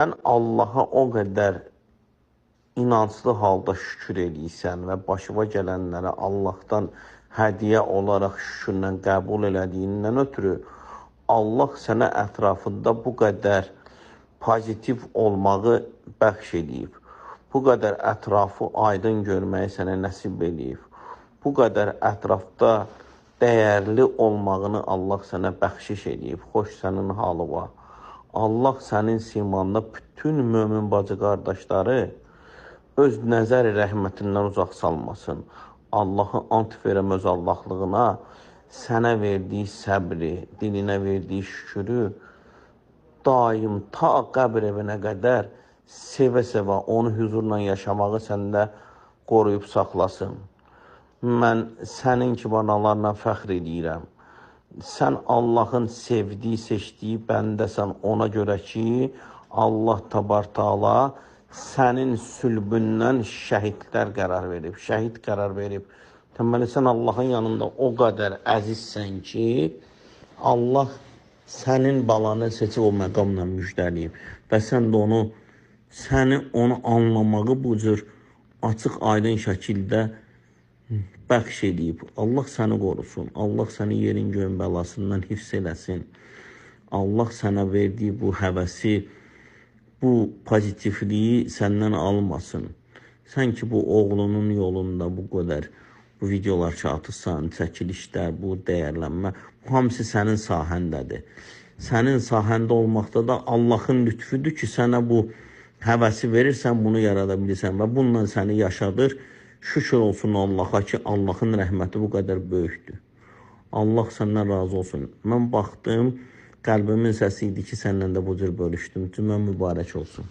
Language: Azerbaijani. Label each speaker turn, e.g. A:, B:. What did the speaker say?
A: Sən Allaha o qədər inanclı halda şükür edirsən və başıma gələnləri Allahdan hədiyyə olaraq şükürlə qəbul elədiyindən ötürü Allah sənə ətrafında bu qədər pozitiv olmağı bəxş edib. Bu qədər ətrafı aydın görməyi sənə nəsib edib. Bu qədər ətrafda dəyərli olmağını Allah sənə bəxşiş edib. Xoş sənin halı var. Allah sənin simanda bütün mömin bacı qardaşları öz nəzər rəhmətindən uzaq salmasın. Allahı ant verəm öz Allahlığına, sənə verdiyi səbri, dilinə verdiyi şükürü daim ta qəbr evinə qədər sevə-sevə onu huzurla yaşamağı səndə qoruyub saxlasın. Mən sənin kimi analarla fəxr edirəm. Sən Allahın sevdiyi, seçdiyi bəndəsən ona görə ki, Allah Təbarətəala sənin sülbündən şəhidlər qərar verib, şəhid qərar verib. Deməli, sən Allahın yanında o qədər əzizsən ki, Allah sənin balanı seçib o məqamla müjdəliyib. Və sən də səni onu anlamağı bu cür açıq, aydın şəkildə bəxş edib. Allah səni qorusun. Allah səni yerin göyün bəlasından hifz eləsin. Allah sənə verdiyi bu həvəsi, bu pozitivliyi səndən almasın. Sən ki, bu oğlunun yolunda bu qədər bu videolar çatırsan, çəkilişlər, bu dəyərlənmə, bu hamısı sənin sahəndədir. Sənin sahəndə olmaqda da Allahın lütfüdür ki, sənə bu həvəsi verirsən, bunu yarada bilirsən və bununla səni yaşadır. Şükür olsun Allaha ki, Allahın rəhməti bu qədər böyükdür. Allah səndən razı olsun. Mən baxdım, qəlbimin səsi idi ki, səndən də bu cür bölüşdüm. Cümə mübarək olsun.